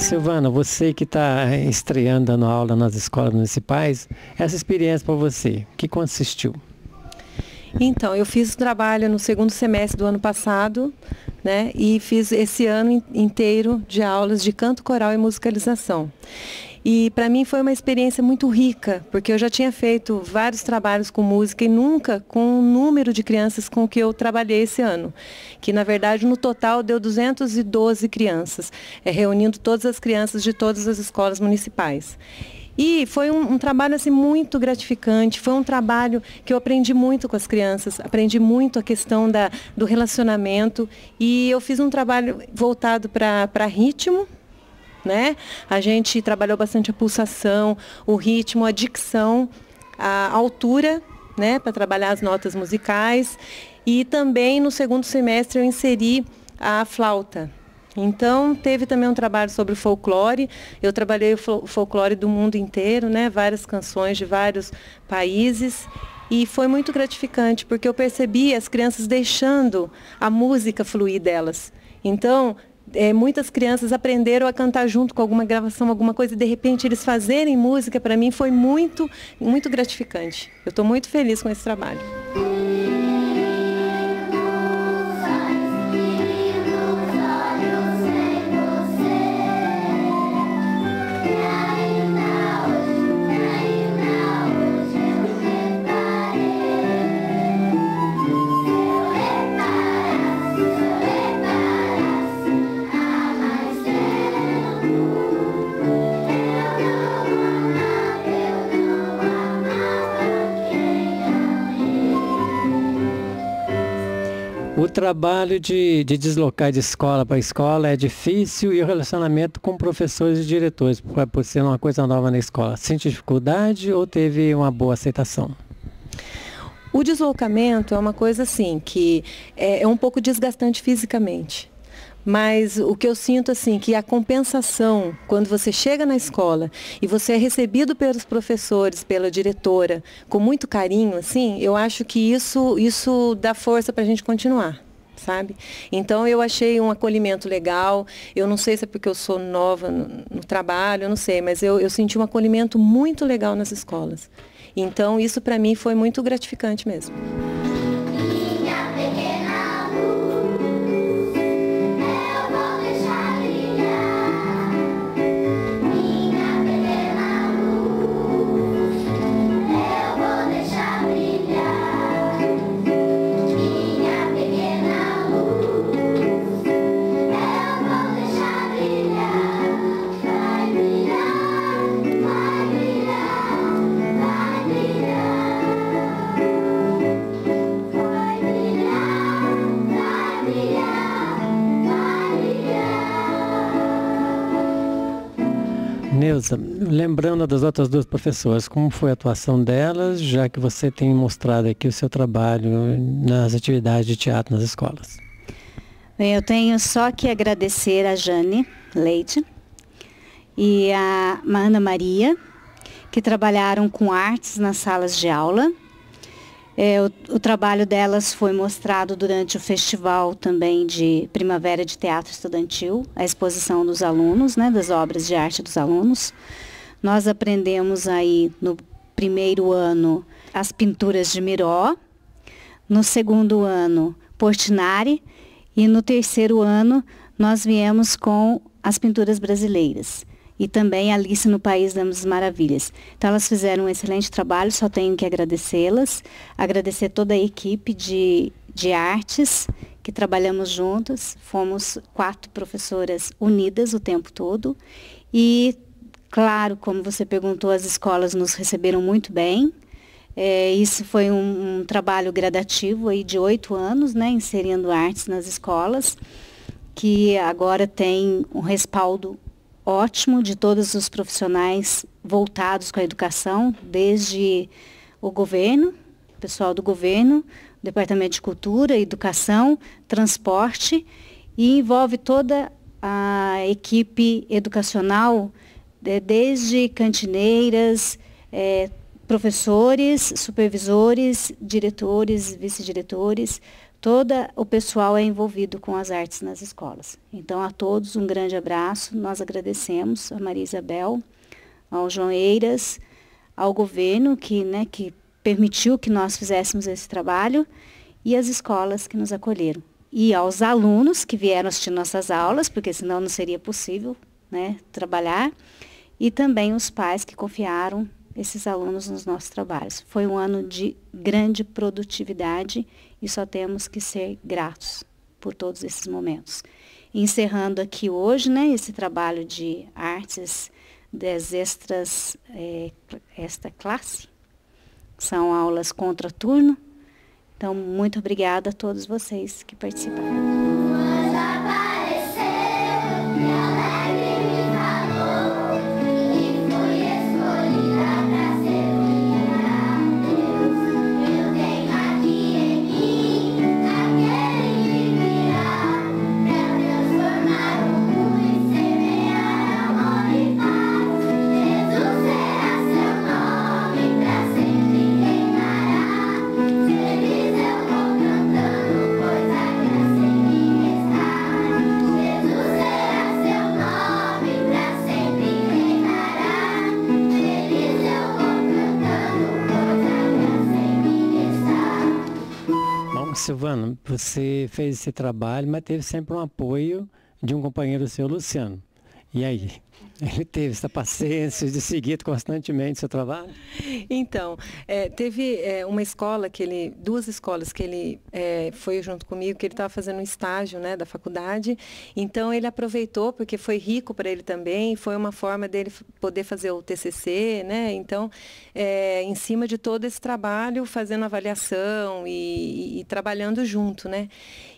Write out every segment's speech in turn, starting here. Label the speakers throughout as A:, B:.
A: Silvana, você que está estreando dando aula nas escolas municipais, essa experiência para você, o que consistiu?
B: Então, eu fiz o trabalho no segundo semestre do ano passado, né? E fiz esse ano inteiro de aulas de canto coral e musicalização. E para mim foi uma experiência muito rica, porque eu já tinha feito vários trabalhos com música e nunca com o número de crianças com que eu trabalhei esse ano. Que na verdade no total deu 212 crianças, reunindo todas as crianças de todas as escolas municipais. E foi um trabalho assim, muito gratificante, foi um trabalho que eu aprendi muito com as crianças, aprendi muito a questão do relacionamento e eu fiz um trabalho voltado para ritmo, né? A gente trabalhou bastante a pulsação, o ritmo, a dicção, a altura, né? Para trabalhar as notas musicais e também no segundo semestre eu inseri a flauta. Então, teve também um trabalho sobre o folclore. Eu trabalhei o folclore do mundo inteiro, né? Várias canções de vários países. E foi muito gratificante, porque eu percebi as crianças deixando a música fluir delas. Então, muitas crianças aprenderam a cantar junto com alguma gravação, alguma coisa, e de repente eles fazerem música, para mim, foi muito, muito gratificante. Eu estou muito feliz com esse trabalho.
A: O trabalho de deslocar de escola para escola é difícil e o relacionamento com professores e diretores, por ser uma coisa nova na escola. Sente dificuldade ou teve uma boa aceitação?
B: O deslocamento é uma coisa assim, que é um pouco desgastante fisicamente. Mas o que eu sinto assim, que a compensação, quando você chega na escola e você é recebido pelos professores, pela diretora, com muito carinho, assim, eu acho que isso dá força para a gente continuar, sabe? Então eu achei um acolhimento legal, eu não sei se é porque eu sou nova no trabalho, eu não sei, mas eu senti um acolhimento muito legal nas escolas. Então isso para mim foi muito gratificante mesmo.
A: Neuza, lembrando das outras duas professoras, como foi a atuação delas, já que você tem mostrado aqui o seu trabalho nas atividades de teatro nas escolas?
C: Bem, eu tenho só que agradecer a Jane Leite e a Ana Maria, que trabalharam com artes nas salas de aula. O trabalho delas foi mostrado durante o festival também de Primavera de Teatro Estudantil, a exposição dos alunos, né, das obras de arte dos alunos. Nós aprendemos aí no primeiro ano as pinturas de Miró, no segundo ano Portinari e no terceiro ano nós viemos com as pinturas brasileiras. E também Alice no País das Maravilhas. Então elas fizeram um excelente trabalho, só tenho que agradecê-las, agradecer toda a equipe de artes que trabalhamos juntas, fomos 4 professoras unidas o tempo todo e, claro, como você perguntou, as escolas nos receberam muito bem. Isso foi um trabalho gradativo aí de 8 anos, né, inserindo artes nas escolas, que agora tem um respaldo ótimo de todos os profissionais voltados com a educação, desde o governo, pessoal do governo, Departamento de Cultura, Educação, Transporte, e envolve toda a equipe educacional, desde cantineiras, professores, supervisores, diretores, vice-diretores, todo o pessoal é envolvido com as artes nas escolas. Então, a todos um grande abraço. Nós agradecemos a Maria Isabel, ao João Eiras, ao governo que permitiu que nós fizéssemos esse trabalho e às escolas que nos acolheram. E aos alunos que vieram assistir nossas aulas, porque senão não seria possível, né, trabalhar, e também os pais que confiaram esses alunos nos nossos trabalhos. Foi um ano de grande produtividade e só temos que ser gratos por todos esses momentos. Encerrando aqui hoje, né, esse trabalho de artes das extras, esta classe, são aulas contraturno. Então, muito obrigada a todos vocês que participaram.
A: Silvana, você fez esse trabalho, mas teve sempre um apoio de um companheiro seu, Luciano. E aí? Ele teve essa paciência de seguir constantemente seu trabalho?
B: Então, teve uma escola duas escolas que ele foi junto comigo, que ele estava fazendo um estágio, né, da faculdade. Então, ele aproveitou, porque foi rico para ele também, foi uma forma dele poder fazer o TCC, né? Então, em cima de todo esse trabalho, fazendo avaliação e trabalhando junto, né?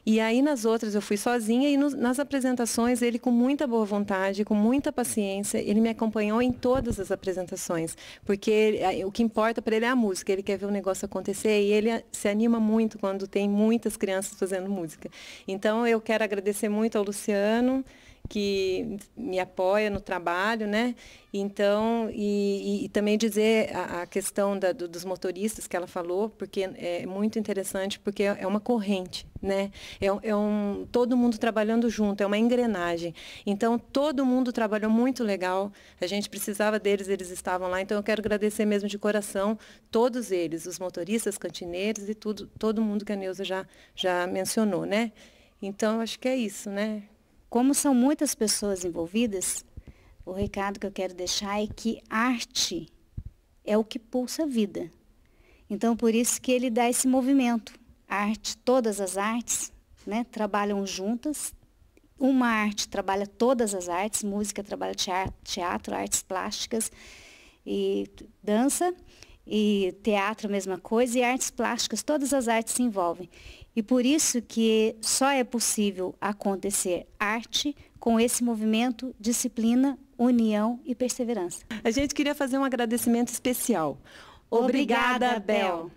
B: E aí, nas outras, eu fui sozinha e nas apresentações, ele com muita boa vontade, com muita paciência, ele me acompanhou em todas as apresentações, porque o que importa para ele é a música, ele quer ver o negócio acontecer e ele se anima muito quando tem muitas crianças fazendo música. Então, eu quero agradecer muito ao Luciano, que me apoia no trabalho, né? Então, e também dizer a questão dos motoristas que ela falou, porque é muito interessante, porque é uma corrente, né? Todo mundo trabalhando junto, é uma engrenagem. Então, todo mundo trabalhou muito legal, a gente precisava deles, eles estavam lá, então eu quero agradecer mesmo de coração todos eles, os motoristas, cantineiros e todo mundo que a Neuza já mencionou, né? Então, acho que é isso, né?
C: Como são muitas pessoas envolvidas, o recado que eu quero deixar é que arte é o que pulsa a vida. Então, por isso que ele dá esse movimento. A arte, todas as artes, né, trabalham juntas. Uma arte trabalha todas as artes, música trabalha teatro, artes plásticas e dança, e teatro a mesma coisa, e artes plásticas, todas as artes se envolvem. E por isso que só é possível acontecer arte com esse movimento, disciplina, união e perseverança.
B: A gente queria fazer um agradecimento especial.
C: Obrigada, Bel.